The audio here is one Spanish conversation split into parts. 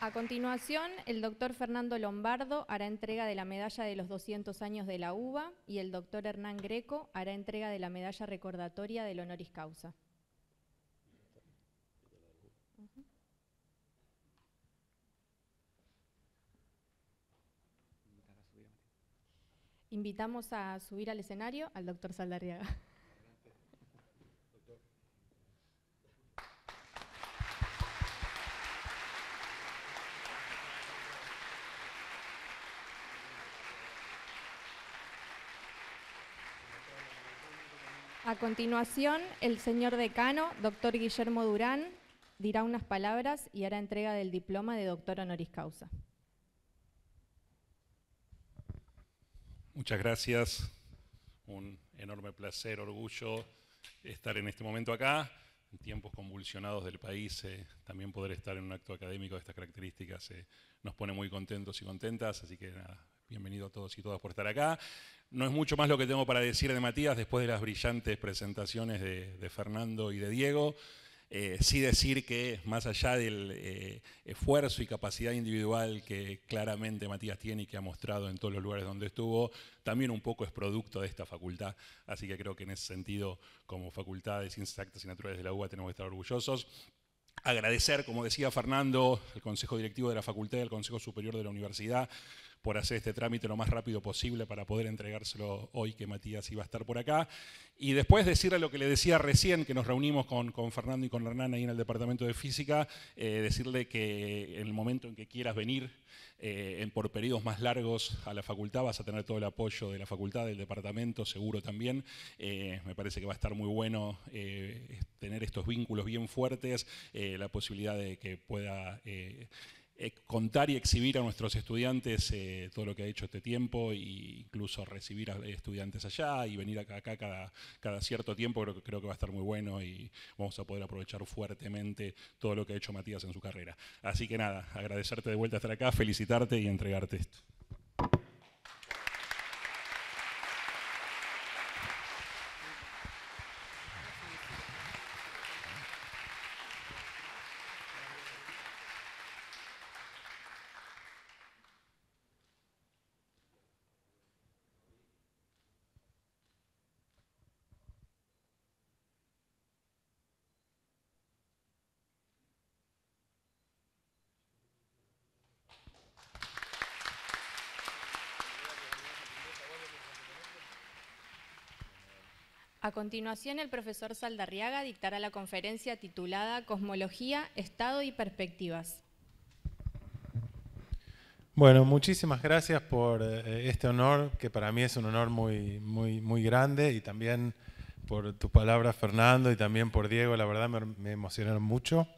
A continuación, el doctor Fernando Lombardo hará entrega de la medalla de los 200 años de la UBA y el doctor Hernán Greco hará entrega de la medalla recordatoria del honoris causa. Invitamos a subir al escenario al doctor Saldarriaga. A continuación, el señor decano, doctor Guillermo Durán, dirá unas palabras y hará entrega del diploma de doctor honoris causa. Muchas gracias. Un enorme placer, orgullo estar en este momento acá. En tiempos convulsionados del país, también poder estar en un acto académico de estas características nos pone muy contentos y contentas, así que nada, bienvenido a todos y todas por estar acá. No es mucho más lo que tengo para decir de Matías después de las brillantes presentaciones de Fernando y de Diego. Sí decir que más allá del esfuerzo y capacidad individual que claramente Matías tiene y que ha mostrado en todos los lugares donde estuvo, también un poco es producto de esta facultad. Así que creo que en ese sentido, como Facultad de Ciencias Exactas y Naturales de la UBA, tenemos que estar orgullosos. Agradecer, como decía Fernando, al Consejo Directivo de la Facultad y al Consejo Superior de la Universidad por hacer este trámite lo más rápido posible para poder entregárselo hoy que Matías iba a estar por acá. Y después decirle lo que le decía recién, que nos reunimos con Fernando y con Hernán ahí en el Departamento de Física, decirle que en el momento en que quieras venir, por periodos más largos a la facultad, vas a tener todo el apoyo de la facultad, del departamento, seguro también. Me parece que va a estar muy bueno tener estos vínculos bien fuertes, la posibilidad de que pueda contar y exhibir a nuestros estudiantes todo lo que ha hecho este tiempo, e incluso recibir a estudiantes allá y venir acá cada cierto tiempo. Creo que va a estar muy bueno y vamos a poder aprovechar fuertemente todo lo que ha hecho Matías en su carrera. Así que nada, agradecerte de vuelta estar acá, felicitarte y entregarte esto. A continuación, el profesor Saldarriaga dictará la conferencia titulada Cosmología, Estado y Perspectivas. Bueno, muchísimas gracias por este honor, que para mí es un honor muy grande, y también por tus palabras, Fernando, y también por Diego. La verdad me emocionaron mucho.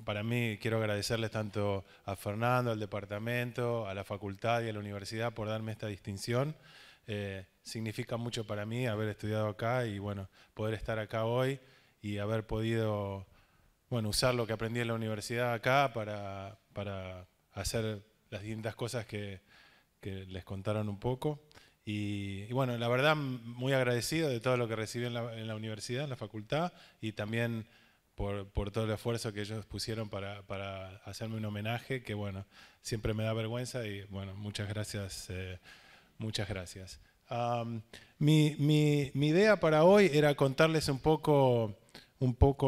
Para mí, quiero agradecerles tanto a Fernando, al departamento, a la facultad y a la universidad por darme esta distinción. Significa mucho para mí haber estudiado acá y bueno, poder estar acá hoy y haber podido usar lo que aprendí en la universidad acá para hacer las distintas cosas que les contaron un poco. Y bueno, la verdad, muy agradecido de todo lo que recibí en la universidad, en la facultad, y también por todo el esfuerzo que ellos pusieron para hacerme un homenaje, que bueno, siempre me da vergüenza, y bueno, muchas gracias. Muchas gracias. Mi idea para hoy era contarles un poco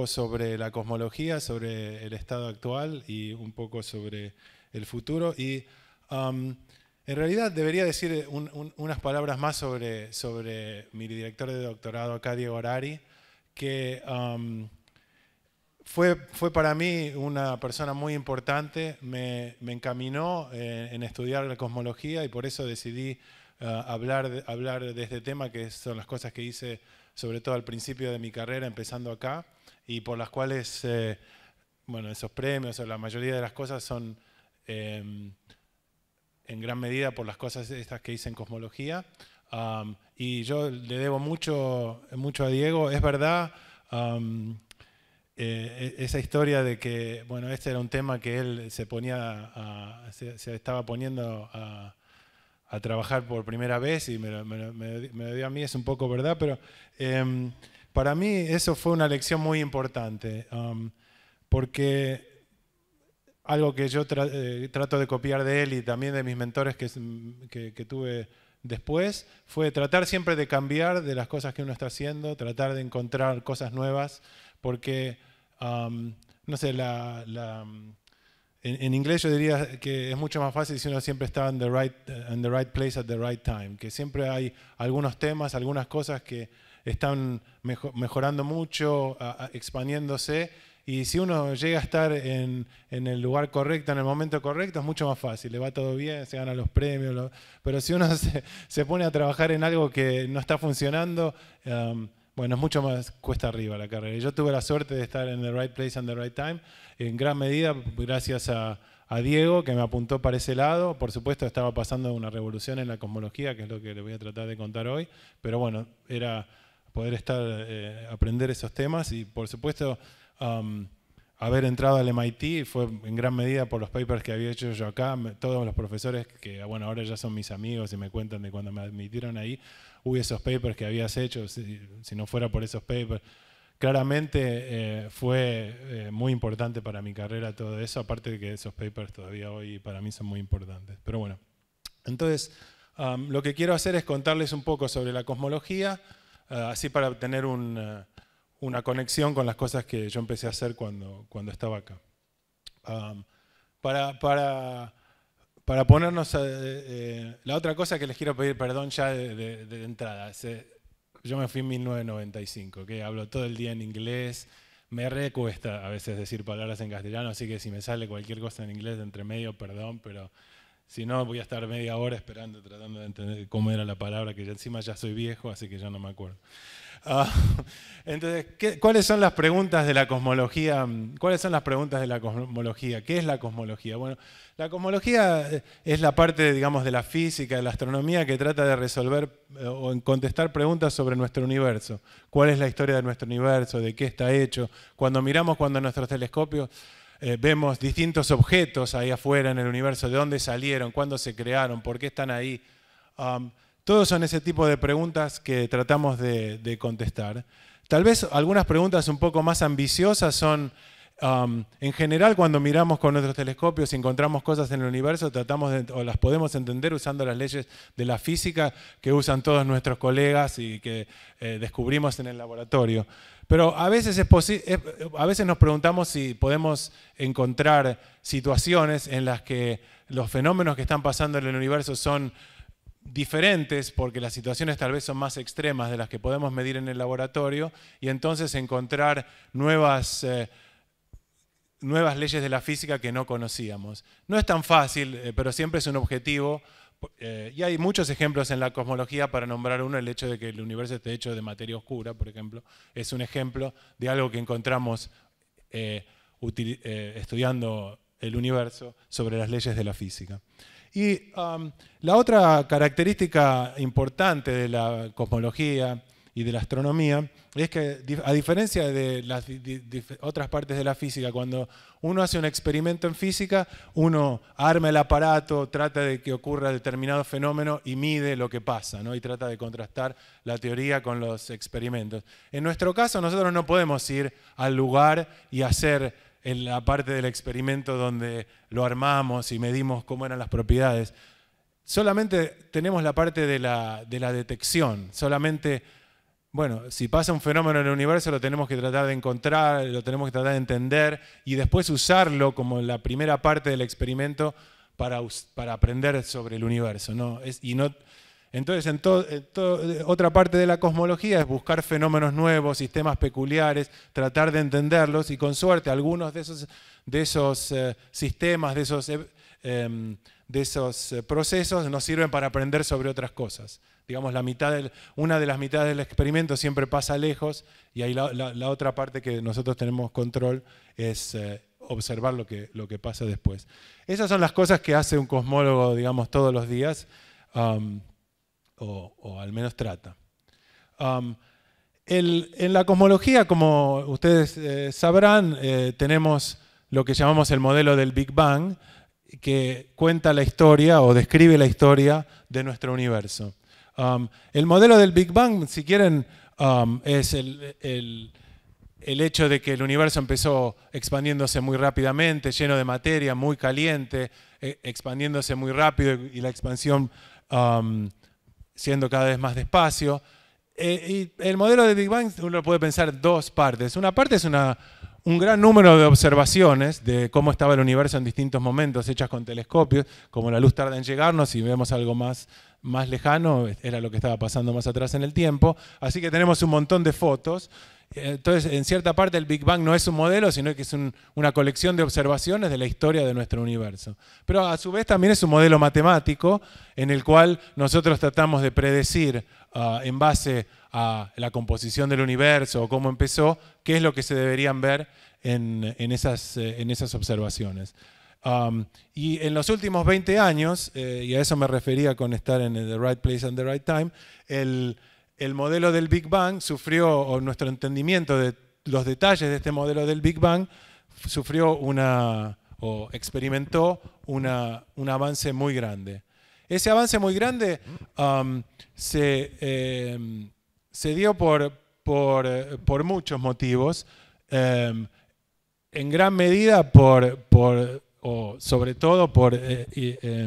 sobre la cosmología, sobre el estado actual y un poco sobre el futuro. Y en realidad debería decir unas palabras más sobre mi director de doctorado acá, Diego Harari, que fue para mí una persona muy importante. Me encaminó en estudiar la cosmología y por eso decidí hablar de este tema, que son las cosas que hice sobre todo al principio de mi carrera, empezando acá, y por las cuales, esos premios o la mayoría de las cosas son en gran medida por las cosas estas que hice en cosmología. Y yo le debo mucho a Diego. Es verdad, esa historia de que, este era un tema que él se estaba poniendo a trabajar por primera vez y me lo dio a mí, es un poco verdad, pero para mí eso fue una lección muy importante, porque algo que yo trato de copiar de él y también de mis mentores que tuve después, fue tratar siempre de cambiar de las cosas que uno está haciendo, tratar de encontrar cosas nuevas, porque, no sé, en inglés yo diría que es mucho más fácil si uno siempre está in the right place at the right time, que siempre hay algunos temas, algunas cosas que están mejorando mucho, expandiéndose, y si uno llega a estar en el lugar correcto, en el momento correcto, es mucho más fácil, le va todo bien, se gana los premios, pero si uno se pone a trabajar en algo que no está funcionando, bueno, es mucho más cuesta arriba la carrera. Yo tuve la suerte de estar en the right place and the right time, en gran medida gracias a Diego, que me apuntó para ese lado. Por supuesto, estaba pasando una revolución en la cosmología, que es lo que le voy a tratar de contar hoy, pero bueno, era poder aprender esos temas y, por supuesto, haber entrado al MIT fue en gran medida por los papers que había hecho yo acá. Todos los profesores que, bueno, ahora ya son mis amigos y me cuentan de cuando me admitieron ahí, hubo esos papers que habías hecho, si no fuera por esos papers. Claramente fue muy importante para mi carrera todo eso, aparte de que esos papers todavía hoy para mí son muy importantes. Pero bueno, entonces lo que quiero hacer es contarles un poco sobre la cosmología, así para tener una conexión con las cosas que yo empecé a hacer cuando estaba acá. Para ponernos, la otra cosa que les quiero pedir perdón ya de entrada. Yo me fui en 1995, que hablo todo el día en inglés, me recuesta a veces decir palabras en castellano, así que si me sale cualquier cosa en inglés de entre medio, perdón, pero si no voy a estar media hora esperando, tratando de entender cómo era la palabra, que yo encima ya soy viejo, así que ya no me acuerdo. Entonces, ¿cuáles son las preguntas de la cosmología? ¿Cuáles son las preguntas de la cosmología? ¿Qué es la cosmología? Bueno, la cosmología es la parte, digamos, de la física, de la astronomía, que trata de resolver o contestar preguntas sobre nuestro universo. ¿Cuál es la historia de nuestro universo? ¿De qué está hecho? Cuando miramos, cuando nuestros telescopios vemos distintos objetos ahí afuera en el universo, ¿de dónde salieron? ¿Cuándo se crearon? ¿Por qué están ahí? Todos son ese tipo de preguntas que tratamos de contestar. Tal vez algunas preguntas un poco más ambiciosas son, en general, cuando miramos con nuestros telescopios y encontramos cosas en el universo, o las podemos entender usando las leyes de la física que usan todos nuestros colegas y que descubrimos en el laboratorio. Pero a veces nos preguntamos si podemos encontrar situaciones en las que los fenómenos que están pasando en el universo son diferentes, porque las situaciones tal vez son más extremas de las que podemos medir en el laboratorio, y entonces encontrar nuevas leyes de la física que no conocíamos. No es tan fácil, pero siempre es un objetivo, y hay muchos ejemplos en la cosmología. Para nombrar uno, el hecho de que el universo esté hecho de materia oscura, por ejemplo, es un ejemplo de algo que encontramos estudiando el universo sobre las leyes de la física. Y la otra característica importante de la cosmología y de la astronomía es que, a diferencia de las otras partes de la física, cuando uno hace un experimento en física, uno arma el aparato, trata de que ocurra determinado fenómeno y mide lo que pasa, ¿no? Y trata de contrastar la teoría con los experimentos. En nuestro caso, nosotros no podemos ir al lugar y hacer en la parte del experimento donde lo armamos y medimos cómo eran las propiedades. Solamente tenemos la parte de la detección. Solamente, bueno, si pasa un fenómeno en el universo, lo tenemos que tratar de encontrar, lo tenemos que tratar de entender y después usarlo como la primera parte del experimento para aprender sobre el universo, ¿no? Entonces, otra parte de la cosmología es buscar fenómenos nuevos, sistemas peculiares, tratar de entenderlos, y con suerte algunos de esos sistemas, de esos procesos nos sirven para aprender sobre otras cosas. Digamos, una de las mitades del experimento siempre pasa lejos, y ahí la otra parte que nosotros tenemos control es observar lo que pasa después. Esas son las cosas que hace un cosmólogo, digamos, todos los días. O al menos trata. En la cosmología, como ustedes sabrán, tenemos lo que llamamos el modelo del Big Bang, que cuenta la historia o describe la historia de nuestro universo. El modelo del Big Bang, si quieren, es el hecho de que el universo empezó expandiéndose muy rápidamente, lleno de materia, muy caliente, expandiéndose muy rápido y la expansión siendo cada vez más despacio. Y el modelo de Big Bang uno puede pensar en dos partes. Una parte es un gran número de observaciones de cómo estaba el universo en distintos momentos hechas con telescopios, como la luz tarda en llegarnos y vemos algo más lejano, era lo que estaba pasando más atrás en el tiempo. Así que tenemos un montón de fotos. Entonces, en cierta parte el Big Bang no es un modelo, sino que es una colección de observaciones de la historia de nuestro universo. Pero a su vez también es un modelo matemático en el cual nosotros tratamos de predecir en base a la composición del universo o cómo empezó, qué es lo que se deberían ver en esas observaciones. Y en los últimos 20 años, y a eso me refería con estar en the right place and the right time, el modelo del Big Bang sufrió, o nuestro entendimiento de los detalles de este modelo del Big Bang, sufrió o experimentó un avance muy grande. Ese avance muy grande se dio por muchos motivos, en gran medida o sobre todo por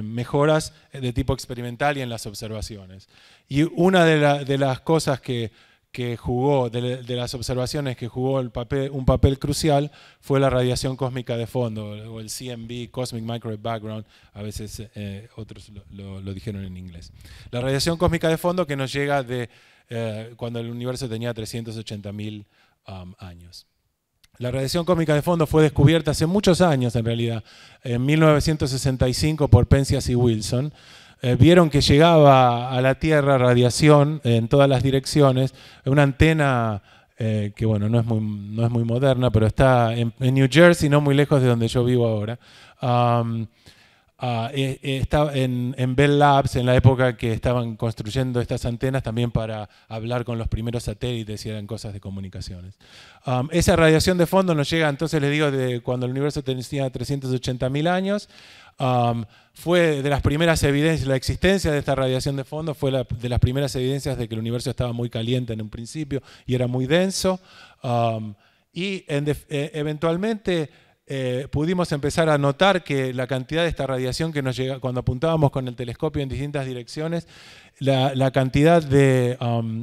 mejoras de tipo experimental y en las observaciones. Y una de las cosas que jugó, de las observaciones que jugó un papel crucial, fue la radiación cósmica de fondo, o el CMB, Cosmic Microwave Background, a veces otros lo dijeron en inglés. La radiación cósmica de fondo que nos llega de cuando el universo tenía 380.000 años. La radiación cósmica de fondo fue descubierta hace muchos años, en realidad, en 1965 por Penzias y Wilson. Vieron que llegaba a la Tierra radiación en todas las direcciones, una antena que bueno, no es muy moderna, pero está en New Jersey, no muy lejos de donde yo vivo ahora. Estaba en Bell Labs, en la época que estaban construyendo estas antenas también para hablar con los primeros satélites y eran cosas de comunicaciones. Esa radiación de fondo nos llega, entonces les digo, de cuando el universo tenía 380.000 años. Fue de las primeras evidencias, la existencia de esta radiación de fondo fue de las primeras evidencias de que el universo estaba muy caliente en un principio y era muy denso. Eventualmente pudimos empezar a notar que la cantidad de esta radiación que nos llega, cuando apuntábamos con el telescopio en distintas direcciones, la cantidad de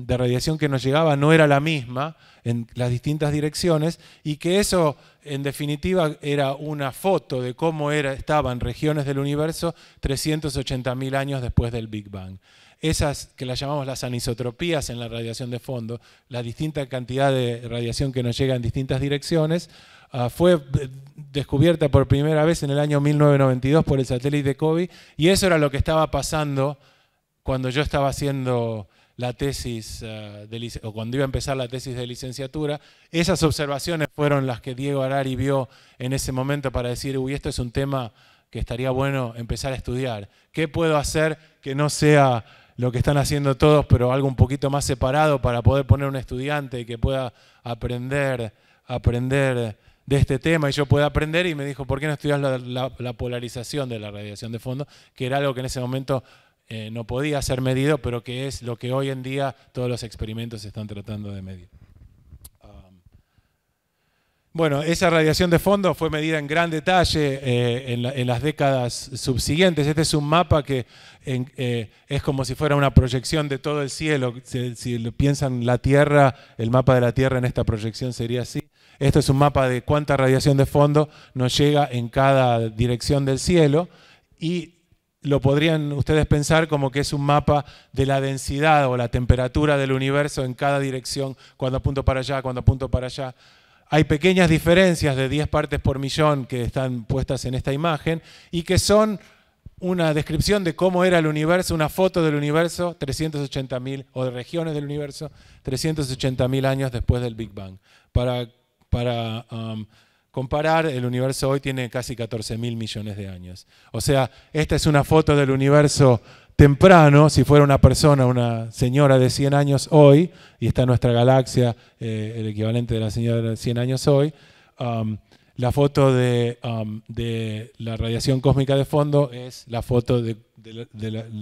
radiación que nos llegaba no era la misma en las distintas direcciones y que eso en definitiva era una foto de cómo estaban regiones del universo 380.000 años después del Big Bang. Esas que las llamamos las anisotropías en la radiación de fondo, la distinta cantidad de radiación que nos llega en distintas direcciones, fue descubierta por primera vez en el año 1992 por el satélite COBE, y eso era lo que estaba pasando cuando yo estaba haciendo la tesis, o cuando iba a empezar la tesis de licenciatura. Esas observaciones fueron las que Diego Harari vio en ese momento para decir, uy, esto es un tema que estaría bueno empezar a estudiar. ¿Qué puedo hacer que no sea lo que están haciendo todos, pero algo un poquito más separado para poder poner un estudiante y que pueda aprender de este tema y yo pueda aprender? Y me dijo, ¿por qué no estudias la polarización de la radiación de fondo? Que era algo que en ese momento no podía ser medido, pero que es lo que hoy en día todos los experimentos están tratando de medir. Bueno, esa radiación de fondo fue medida en gran detalle en las décadas subsiguientes. Este es un mapa que es como si fuera una proyección de todo el cielo. Si piensan la Tierra, el mapa de la Tierra en esta proyección sería así. Esto es un mapa de cuánta radiación de fondo nos llega en cada dirección del cielo y lo podrían ustedes pensar como que es un mapa de la densidad o la temperatura del universo en cada dirección, cuando apunto para allá, cuando apunto para allá. Hay pequeñas diferencias de 10 partes por millón que están puestas en esta imagen y que son una descripción de cómo era el universo, una foto del universo 380.000, o de regiones del universo 380.000 años después del Big Bang. Para comparar, el universo hoy tiene casi 14.000 millones de años. O sea, esta es una foto del universo temprano, si fuera una persona, una señora de 100 años hoy, y está en nuestra galaxia, el equivalente de la señora de 100 años hoy, la foto de la radiación cósmica de fondo es la foto de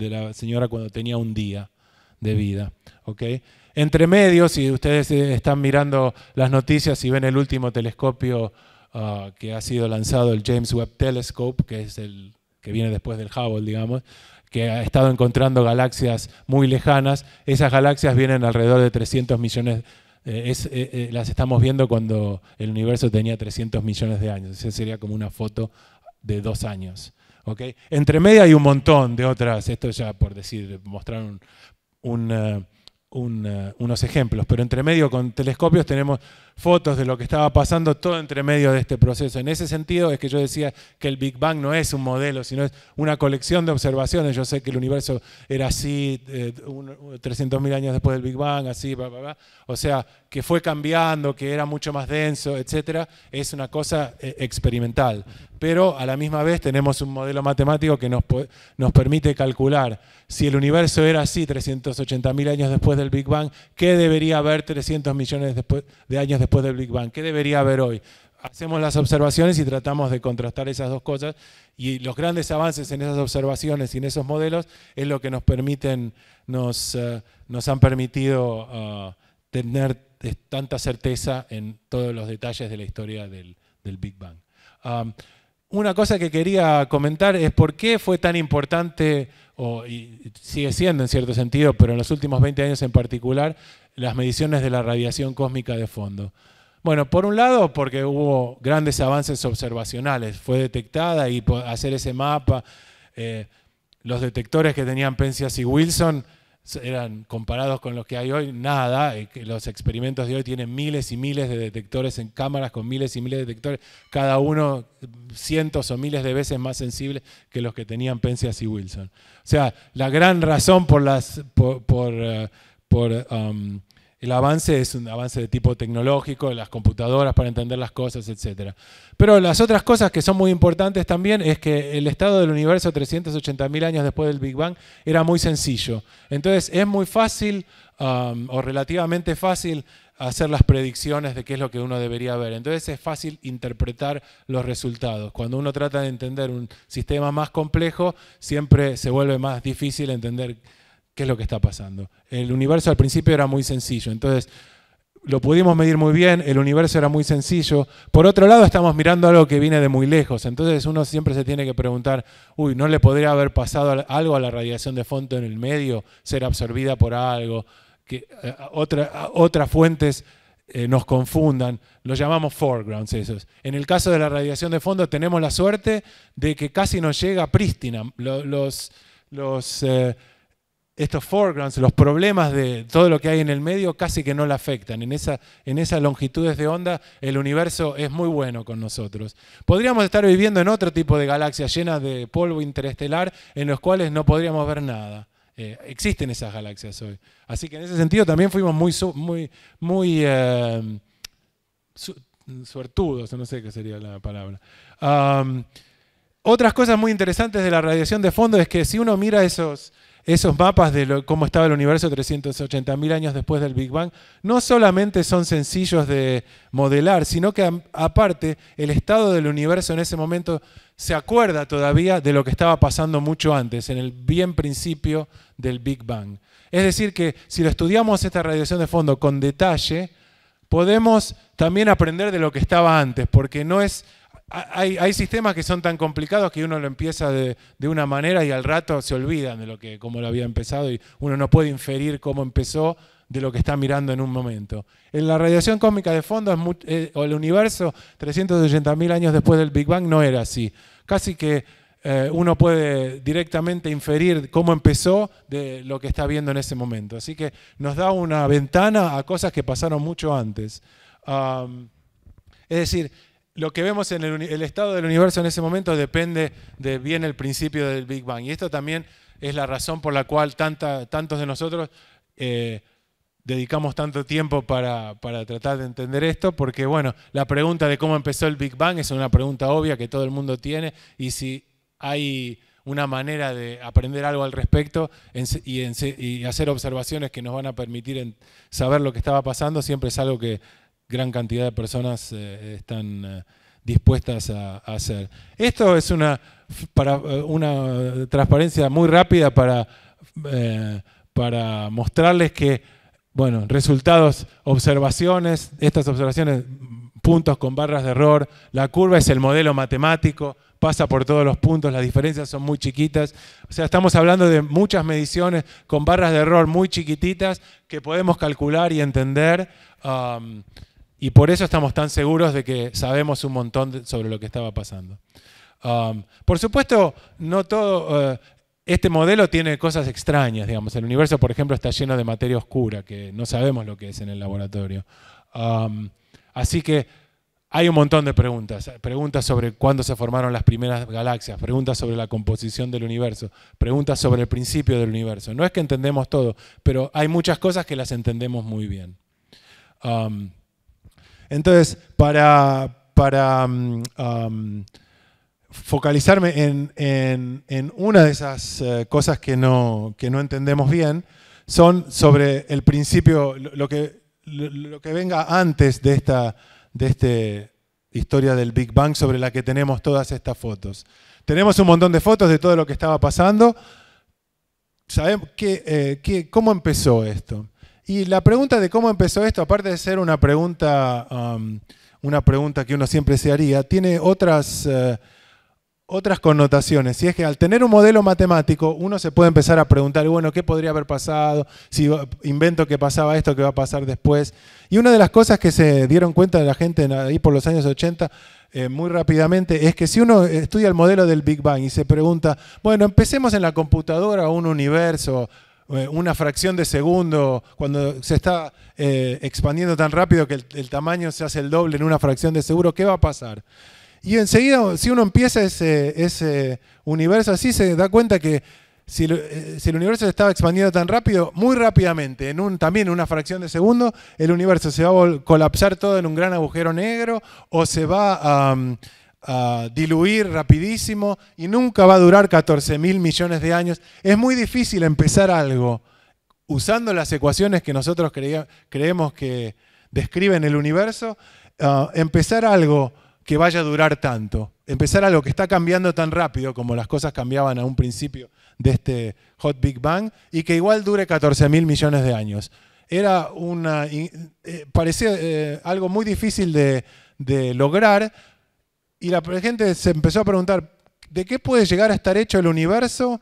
la señora cuando tenía un día de vida. ¿Okay? Entre medio, si ustedes están mirando las noticias y ven el último telescopio que ha sido lanzado, el James Webb Telescope, que es el que viene después del Hubble, digamos, que ha estado encontrando galaxias muy lejanas. Esas galaxias vienen alrededor de 300 millones, las estamos viendo cuando el universo tenía 300 millones de años. Esa sería como una foto de 2 años. ¿Okay? Entre medio hay un montón de otras, esto ya por decir, mostrar unos ejemplos, pero entre medio con telescopios tenemos fotos de lo que estaba pasando todo entre medio de este proceso. En ese sentido es que yo decía que el Big Bang no es un modelo, sino es una colección de observaciones. Yo sé que el universo era así 300.000 años después del Big Bang, así, bla, bla, bla. O sea, que fue cambiando, que era mucho más denso, etc. Es una cosa experimental. Pero a la misma vez tenemos un modelo matemático que nos permite calcular si el universo era así 380.000 años después del Big Bang, ¿qué debería haber 300 millones de años después del Big Bang? ¿Qué debería haber hoy? Hacemos las observaciones y tratamos de contrastar esas dos cosas, y los grandes avances en esas observaciones y en esos modelos es lo que nos han permitido tener tanta certeza en todos los detalles de la historia del Big Bang. Una cosa que quería comentar es por qué fue tan importante, y sigue siendo en cierto sentido, pero en los últimos 20 años en particular, las mediciones de la radiación cósmica de fondo. Bueno, por un lado porque hubo grandes avances observacionales, fue detectada y hacer ese mapa, los detectores que tenían Penzias y Wilson eran, comparados con los que hay hoy, nada. Los experimentos de hoy tienen miles y miles de detectores en cámaras con miles y miles de detectores, cada uno cientos o miles de veces más sensibles que los que tenían Penzias y Wilson. O sea, la gran razón por el avance es un avance de tipo tecnológico, las computadoras para entender las cosas, etc. Pero las otras cosas que son muy importantes también es que el estado del universo 380.000 años después del Big Bang era muy sencillo. Entonces es muy fácil, o relativamente fácil, hacer las predicciones de qué es lo que uno debería ver. Entonces es fácil interpretar los resultados. Cuando uno trata de entender un sistema más complejo, siempre se vuelve más difícil entender qué es lo que está pasando. El universo al principio era muy sencillo, entonces lo pudimos medir muy bien, el universo era muy sencillo. Por otro lado, estamos mirando algo que viene de muy lejos, entonces uno siempre se tiene que preguntar, ¿no le podría haber pasado algo a la radiación de fondo en el medio? ¿Ser absorbida por algo? Que otras fuentes nos confundan. Los llamamos foregrounds esos. En el caso de la radiación de fondo tenemos la suerte de que casi nos llega prístina. Estos foregrounds, los problemas de todo lo que hay en el medio casi que no la afectan. En esas longitudes de onda el universo es muy bueno con nosotros. Podríamos estar viviendo en otro tipo de galaxias llenas de polvo interestelar en los cuales no podríamos ver nada. Existen esas galaxias hoy. Así que en ese sentido también fuimos muy suertudos, no sé qué sería la palabra. Otras cosas muy interesantes de la radiación de fondo es que si uno mira esos mapas de cómo estaba el universo 380.000 años después del Big Bang, no solamente son sencillos de modelar, sino que aparte el estado del universo en ese momento se acuerda todavía de lo que estaba pasando mucho antes, en el bien principio del Big Bang. Es decir que si lo estudiamos esta radiación de fondo con detalle, podemos también aprender de lo que estaba antes, porque no es... Hay sistemas que son tan complicados que uno lo empieza de una manera y al rato se olvidan de cómo lo había empezado y uno no puede inferir cómo empezó de lo que está mirando en un momento. En la radiación cósmica de fondo, o el universo 380.000 años después del Big Bang, no era así. Casi que uno puede directamente inferir cómo empezó de lo que está viendo en ese momento. Así que nos da una ventana a cosas que pasaron mucho antes. Es decir, lo que vemos en el estado del universo en ese momento depende de bien el principio del Big Bang. Y esto también es la razón por la cual tantos de nosotros dedicamos tanto tiempo para tratar de entender esto, porque bueno, la pregunta de cómo empezó el Big Bang es una pregunta obvia que todo el mundo tiene, y si hay una manera de aprender algo al respecto y hacer observaciones que nos van a permitir saber lo que estaba pasando, siempre es algo que gran cantidad de personas están dispuestas a hacer. Esto es una transparencia muy rápida para para mostrarles que, bueno, resultados, observaciones, estas observaciones, puntos con barras de error, la curva es el modelo matemático, pasa por todos los puntos, las diferencias son muy chiquitas. O sea, estamos hablando de muchas mediciones con barras de error muy chiquititas que podemos calcular y entender. Y por eso estamos tan seguros de que sabemos un montón sobre lo que estaba pasando. Por supuesto, no todo... este modelo tiene cosas extrañas, digamos. El universo, por ejemplo, está lleno de materia oscura, que no sabemos lo que es en el laboratorio. Así que hay un montón de preguntas. Preguntas sobre cuándo se formaron las primeras galaxias, preguntas sobre la composición del universo, preguntas sobre el principio del universo. No es que entendemos todo, pero hay muchas cosas que las entendemos muy bien. Entonces, para focalizarme en una de esas cosas que no entendemos bien, son sobre el principio, lo que venga antes de esta historia del Big Bang sobre la que tenemos todas estas fotos. Tenemos un montón de fotos de todo lo que estaba pasando. ¿Sabemos cómo empezó esto? Y la pregunta de cómo empezó esto, aparte de ser una pregunta que uno siempre se haría, tiene otras connotaciones. Y es que al tener un modelo matemático, uno se puede empezar a preguntar, bueno, ¿qué podría haber pasado? Si invento que pasaba esto, ¿qué va a pasar después? Y una de las cosas que se dieron cuenta de la gente ahí por los años 80, muy rápidamente, es que si uno estudia el modelo del Big Bang y se pregunta, bueno, empecemos en la computadora un universo, una fracción de segundo, cuando se está expandiendo tan rápido que el tamaño se hace el doble en una fracción de segundo, ¿qué va a pasar? Y enseguida, si uno empieza ese universo así, se da cuenta que si el universo se estaba expandiendo tan rápido, muy rápidamente, también en una fracción de segundo, el universo se va a colapsar todo en un gran agujero negro o se va a diluir rapidísimo y nunca va a durar 14.000 millones de años. Es muy difícil empezar algo usando las ecuaciones que nosotros creemos que describen el universo, empezar algo que vaya a durar tanto, empezar algo que está cambiando tan rápido como las cosas cambiaban a un principio de este Hot Big Bang y que igual dure 14.000 millones de años. Parecía algo muy difícil de lograr y la gente se empezó a preguntar ¿de qué puede llegar a estar hecho el universo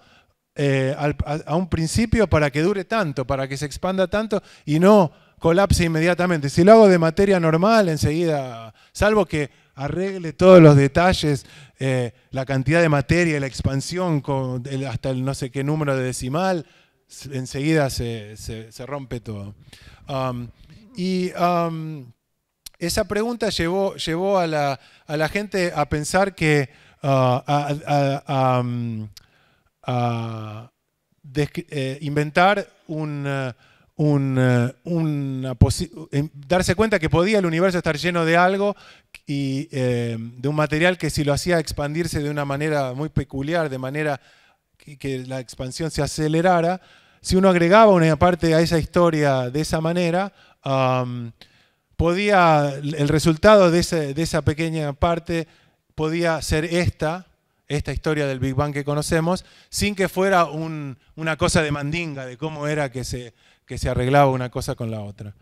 a un principio para que dure tanto, para que se expanda tanto y no colapse inmediatamente? Si lo hago de materia normal, enseguida, salvo que arregle todos los detalles, la cantidad de materia y la expansión hasta el no sé qué número de decimal, enseguida se rompe todo. Esa pregunta llevó a la gente a pensar que inventar darse cuenta que podía el universo estar lleno de algo y de un material que si lo hacía expandirse de una manera muy peculiar, de manera que la expansión se acelerara, si uno agregaba una parte a esa historia de esa manera, el resultado de esa pequeña parte podía ser esta historia del Big Bang que conocemos, sin que fuera una cosa de mandinga, de cómo era que se arreglaba una cosa con la otra.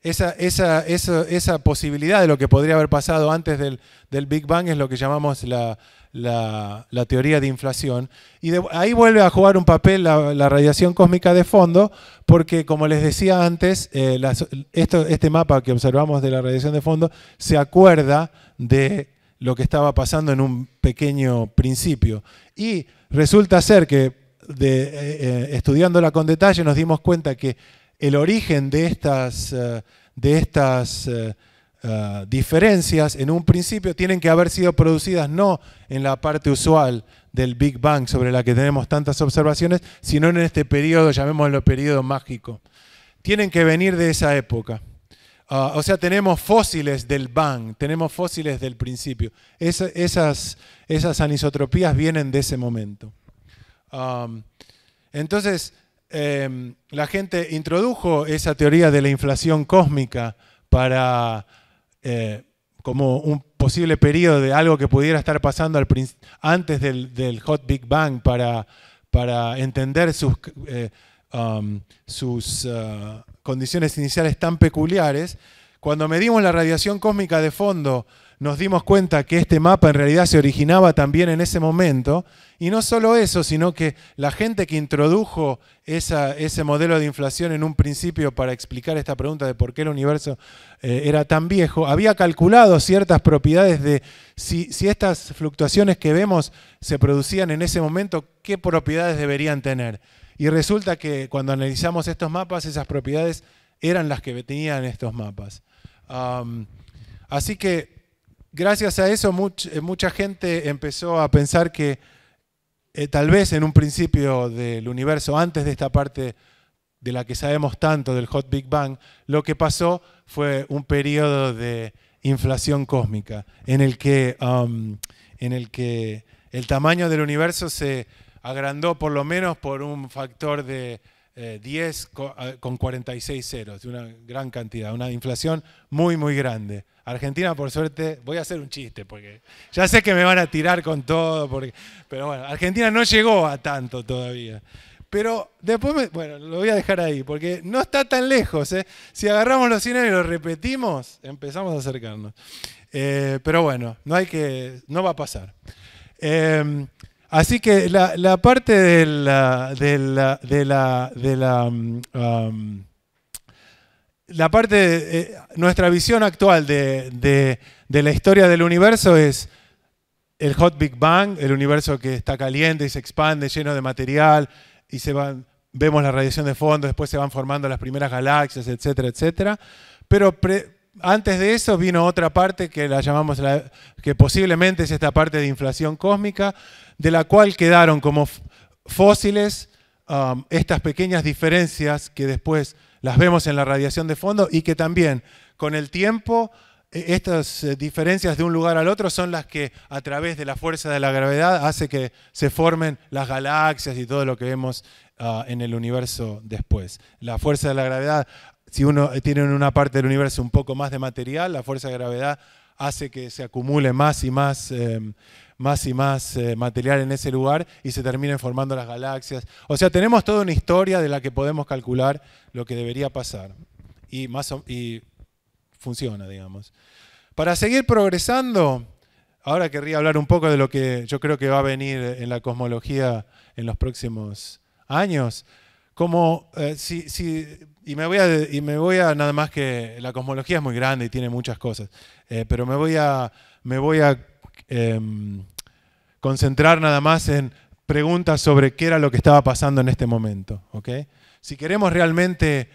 Esa posibilidad de lo que podría haber pasado antes del Big Bang es lo que llamamos la teoría de inflación. Y ahí vuelve a jugar un papel la radiación cósmica de fondo, porque como les decía antes, este mapa que observamos de la radiación de fondo se acuerda de lo que estaba pasando en un pequeño principio. Y resulta ser que estudiándola con detalle nos dimos cuenta que el origen de estas diferencias en un principio tienen que haber sido producidas no en la parte usual del Big Bang sobre la que tenemos tantas observaciones, sino en este periodo, llamémoslo periodo mágico. Tienen que venir de esa época. O sea, tenemos fósiles del Bang, tenemos fósiles del principio. Esas anisotropías vienen de ese momento. Entonces, la gente introdujo esa teoría de la inflación cósmica como un posible periodo de algo que pudiera estar pasando antes del Hot Big Bang para entender sus condiciones iniciales tan peculiares, cuando medimos la radiación cósmica de fondo, nos dimos cuenta que este mapa en realidad se originaba también en ese momento. Y no solo eso, sino que la gente que introdujo ese modelo de inflación en un principio para explicar esta pregunta de por qué el universo era tan viejo, había calculado ciertas propiedades de si estas fluctuaciones que vemos se producían en ese momento, qué propiedades deberían tener. Y resulta que cuando analizamos estos mapas, esas propiedades eran las que tenían estos mapas. Así que gracias a eso mucha gente empezó a pensar que tal vez en un principio del universo, antes de esta parte de la que sabemos tanto del Hot Big Bang, lo que pasó fue un periodo de inflación cósmica en el que el tamaño del universo se agrandó por lo menos por un factor de 10 con 46 ceros, de una gran cantidad, una inflación muy, muy grande. Argentina, por suerte, voy a hacer un chiste, porque ya sé que me van a tirar con todo, pero bueno, Argentina no llegó a tanto todavía. Pero después, bueno, lo voy a dejar ahí, porque no está tan lejos. Si agarramos los 100 años y los repetimos, empezamos a acercarnos. Pero bueno, no va a pasar. Así que la parte nuestra visión actual de la historia del universo es el Hot Big Bang, el universo que está caliente y se expande, lleno de material, y vemos la radiación de fondo, después se van formando las primeras galaxias, etcétera, etcétera. Pero antes de eso vino otra parte que la llamamos, que posiblemente es esta parte de inflación cósmica, de la cual quedaron como fósiles estas pequeñas diferencias que después las vemos en la radiación de fondo y que también con el tiempo estas diferencias de un lugar al otro son las que a través de la fuerza de la gravedad hace que se formen las galaxias y todo lo que vemos en el universo después. La fuerza de la gravedad, si uno tiene en una parte del universo un poco más de material, la fuerza de gravedad hace que se acumule más y más material en ese lugar y se terminen formando las galaxias. O sea, tenemos toda una historia de la que podemos calcular lo que debería pasar. Y funciona, digamos. Para seguir progresando, ahora querría hablar un poco de lo que yo creo que va a venir en la cosmología en los próximos años. Y me voy a nada más que la cosmología es muy grande y tiene muchas cosas, pero me voy a concentrar nada más en preguntas sobre qué era lo que estaba pasando en este momento. ¿Okay? Si queremos realmente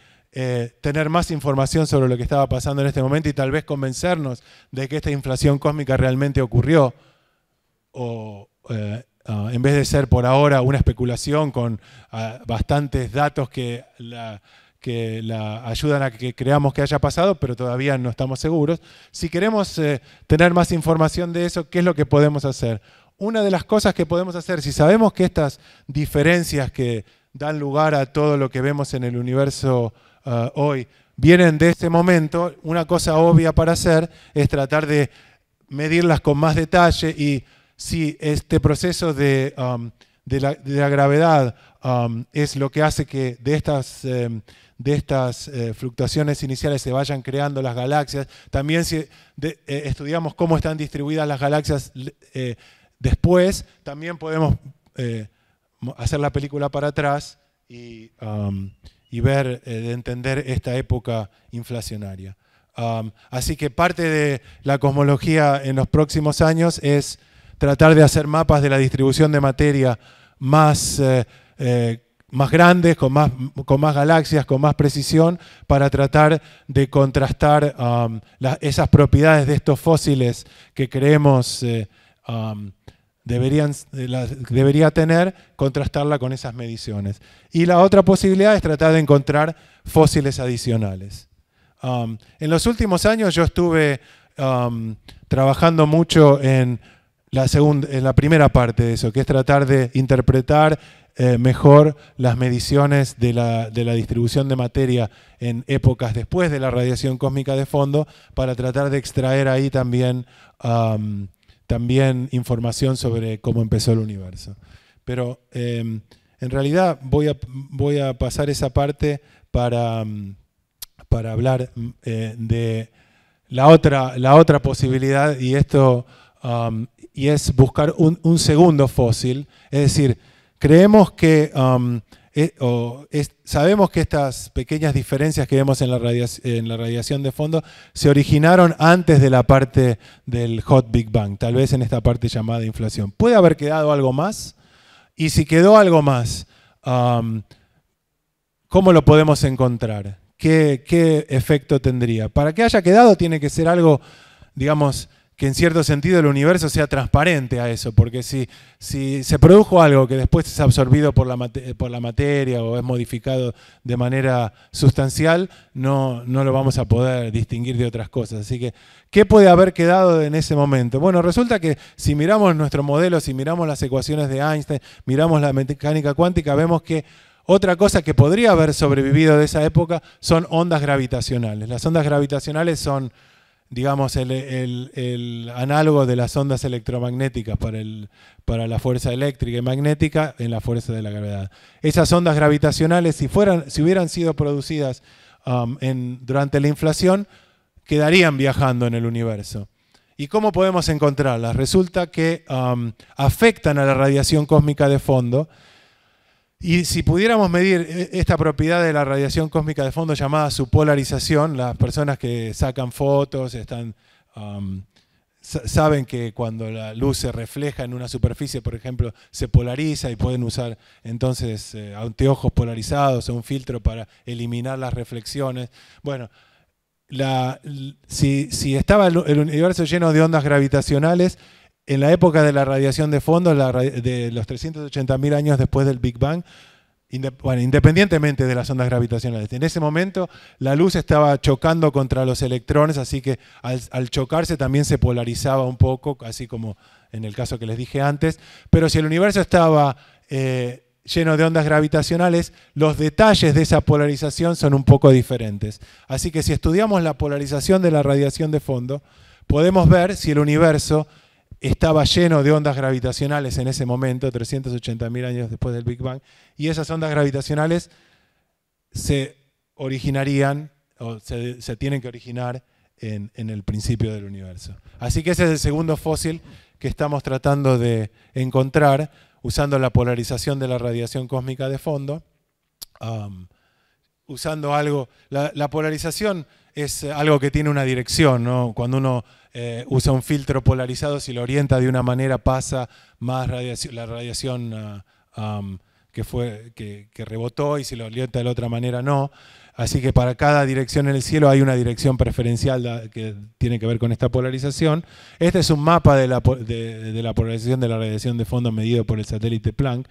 tener más información sobre lo que estaba pasando en este momento y tal vez convencernos de que esta inflación cósmica realmente ocurrió, o en vez de ser por ahora una especulación con bastantes datos que la ayudan a que creamos que haya pasado, pero todavía no estamos seguros. Si queremos tener más información de eso, ¿qué es lo que podemos hacer? Una de las cosas que podemos hacer, si sabemos que estas diferencias que dan lugar a todo lo que vemos en el universo hoy vienen de este momento, una cosa obvia para hacer es tratar de medirlas con más detalle y si este proceso de la gravedad es lo que hace que de estas fluctuaciones iniciales se vayan creando las galaxias. También si estudiamos cómo están distribuidas las galaxias después, también podemos hacer la película para atrás y ver, entender esta época inflacionaria. Así que parte de la cosmología en los próximos años es tratar de hacer mapas de la distribución de materia más grandes, con más galaxias, con más precisión, para tratar de contrastar esas propiedades de estos fósiles que creemos debería tener, contrastarla con esas mediciones. Y la otra posibilidad es tratar de encontrar fósiles adicionales. En los últimos años yo estuve trabajando mucho en la primera parte de eso, que es tratar de interpretar mejor las mediciones de la distribución de materia en épocas después de la radiación cósmica de fondo, para tratar de extraer ahí también información sobre cómo empezó el universo. Pero en realidad voy a pasar esa parte para hablar de la otra posibilidad, y esto y es buscar un segundo fósil. Es decir, creemos que sabemos que estas pequeñas diferencias que vemos en la radiación de fondo se originaron antes de la parte del Hot Big Bang, tal vez en esta parte llamada inflación. ¿Puede haber quedado algo más? Y si quedó algo más, ¿cómo lo podemos encontrar? ¿Qué efecto tendría? Para que haya quedado tiene que ser algo, digamos, que en cierto sentido el universo sea transparente a eso, porque si se produjo algo que después es absorbido por la materia o es modificado de manera sustancial, no lo vamos a poder distinguir de otras cosas. Así que, ¿qué puede haber quedado en ese momento? Bueno, resulta que si miramos nuestro modelo, si miramos las ecuaciones de Einstein, miramos la mecánica cuántica, vemos que otra cosa que podría haber sobrevivido de esa época son ondas gravitacionales. Las ondas gravitacionales son, digamos, el análogo de las ondas electromagnéticas para la fuerza eléctrica y magnética en la fuerza de la gravedad. Esas ondas gravitacionales, si hubieran sido producidas durante la inflación, quedarían viajando en el universo. ¿Y cómo podemos encontrarlas? Resulta que afectan a la radiación cósmica de fondo. Y si pudiéramos medir esta propiedad de la radiación cósmica de fondo llamada su polarización, las personas que sacan fotos saben que cuando la luz se refleja en una superficie, por ejemplo, se polariza, y pueden usar entonces anteojos polarizados o un filtro para eliminar las reflexiones. Bueno, si estaba el universo lleno de ondas gravitacionales, en la época de la radiación de fondo, de los 380.000 años después del Big Bang, independientemente de las ondas gravitacionales, en ese momento la luz estaba chocando contra los electrones, así que al chocarse también se polarizaba un poco, así como en el caso que les dije antes. Pero si el universo estaba lleno de ondas gravitacionales, los detalles de esa polarización son un poco diferentes. Así que si estudiamos la polarización de la radiación de fondo, podemos ver si el universo estaba lleno de ondas gravitacionales en ese momento, 380.000 años después del Big Bang, y esas ondas gravitacionales se originarían, o se tienen que originar en el principio del universo. Así que ese es el segundo fósil que estamos tratando de encontrar usando la polarización de la radiación cósmica de fondo. Usando algo, la polarización es algo que tiene una dirección, ¿no? Cuando uno usa un filtro polarizado, si lo orienta de una manera pasa más la radiación que rebotó, y si lo orienta de la otra manera no. Así que para cada dirección en el cielo hay una dirección preferencial que tiene que ver con esta polarización. Este es un mapa de la polarización de la radiación de fondo medido por el satélite Planck.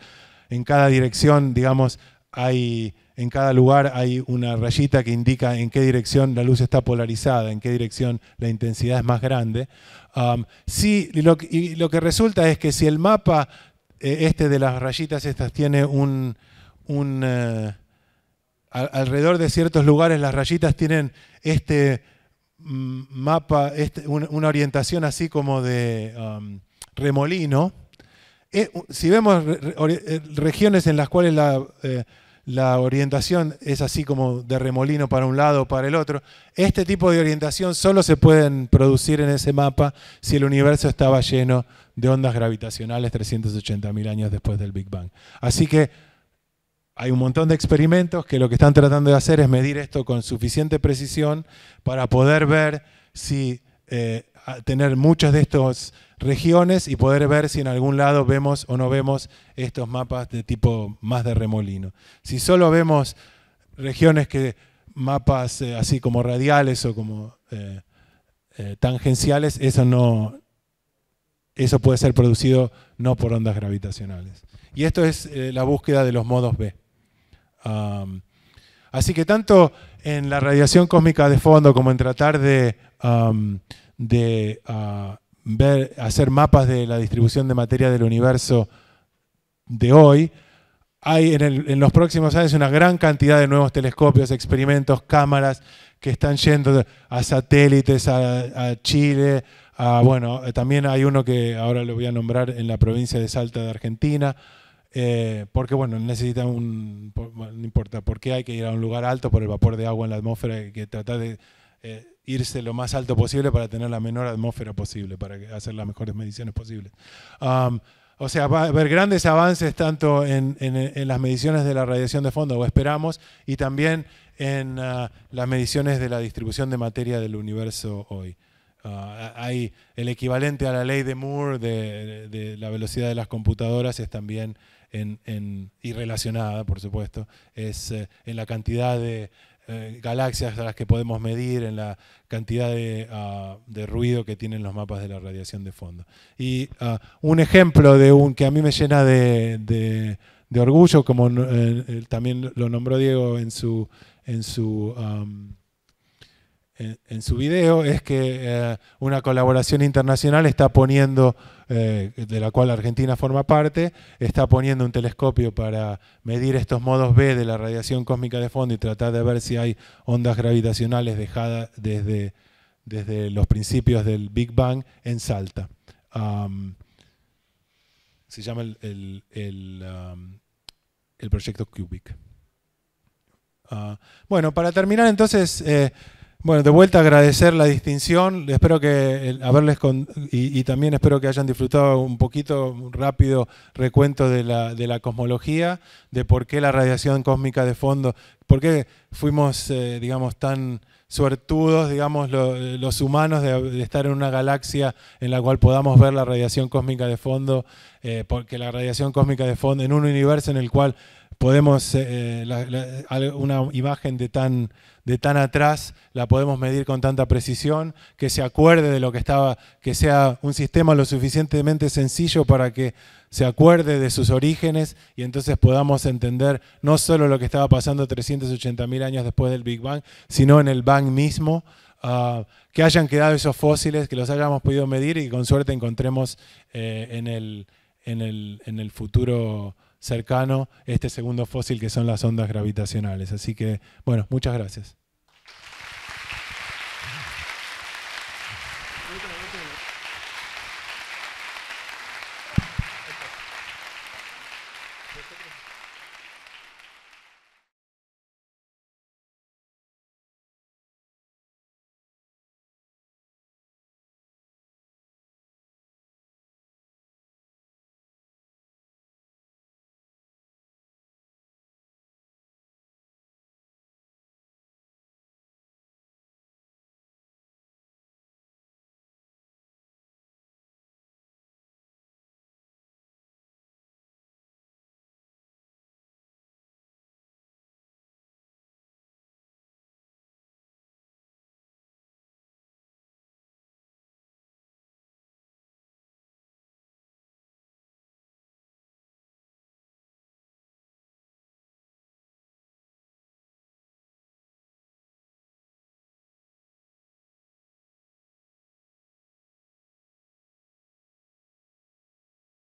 En cada dirección, digamos, en cada lugar hay una rayita que indica en qué dirección la luz está polarizada, en qué dirección la intensidad es más grande. Lo que resulta es que si el mapa de las rayitas estas tiene alrededor de ciertos lugares las rayitas tienen mapa, una orientación así como de remolino. Si vemos regiones en las cuales la orientación es así como de remolino para un lado o para el otro, este tipo de orientación solo se pueden producir en ese mapa si el universo estaba lleno de ondas gravitacionales 380.000 años después del Big Bang. Así que hay un montón de experimentos que lo que están tratando de hacer es medir esto con suficiente precisión para poder ver si tener muchas de estas regiones y poder ver si en algún lado vemos o no vemos estos mapas de tipo más de remolino. Si solo vemos regiones mapas así como radiales o como tangenciales, eso puede ser producido no por ondas gravitacionales. Y esto es la búsqueda de los modos B. Así que tanto en la radiación cósmica de fondo como en tratar de hacer mapas de la distribución de materia del universo de hoy, hay en los próximos años una gran cantidad de nuevos telescopios, experimentos, cámaras que están yendo a satélites, a Chile, bueno, también hay uno que ahora lo voy a nombrar en la provincia de Salta de Argentina, porque bueno, necesita no importa por qué hay que ir a un lugar alto por el vapor de agua en la atmósfera, hay que tratar de irse lo más alto posible para tener la menor atmósfera posible, para hacer las mejores mediciones posibles. O sea, va a haber grandes avances tanto en las mediciones de la radiación de fondo, o esperamos, y también en las mediciones de la distribución de materia del universo hoy. Hay el equivalente a la ley de Moore de la velocidad de las computadoras, es también y relacionada, por supuesto, es en la cantidad de galaxias a las que podemos medir, en la cantidad de ruido que tienen los mapas de la radiación de fondo. Y un ejemplo que a mí me llena de orgullo, como también lo nombró Diego en su video, es que una colaboración internacional está poniendo, de la cual Argentina forma parte, está poniendo un telescopio para medir estos modos B de la radiación cósmica de fondo y tratar de ver si hay ondas gravitacionales dejadas desde los principios del Big Bang en Salta. Se llama el proyecto CUBIC. Bueno, para terminar entonces, bueno, de vuelta agradecer la distinción, espero que y también espero que hayan disfrutado un rápido recuento de la cosmología, de por qué la radiación cósmica de fondo, por qué fuimos, digamos, tan suertudos, digamos, los humanos de estar en una galaxia en la cual podamos ver la radiación cósmica de fondo, porque la radiación cósmica de fondo, en un universo en el cual podemos, una imagen de tan atrás, la podemos medir con tanta precisión, que se acuerde de lo que estaba, que sea un sistema lo suficientemente sencillo para que se acuerde de sus orígenes y entonces podamos entender no solo lo que estaba pasando 380.000 años después del Big Bang, sino en el Bang mismo, que hayan quedado esos fósiles, que los hayamos podido medir y con suerte encontremos en el futuro cercano este segundo fósil que son las ondas gravitacionales. Así que, bueno, muchas gracias.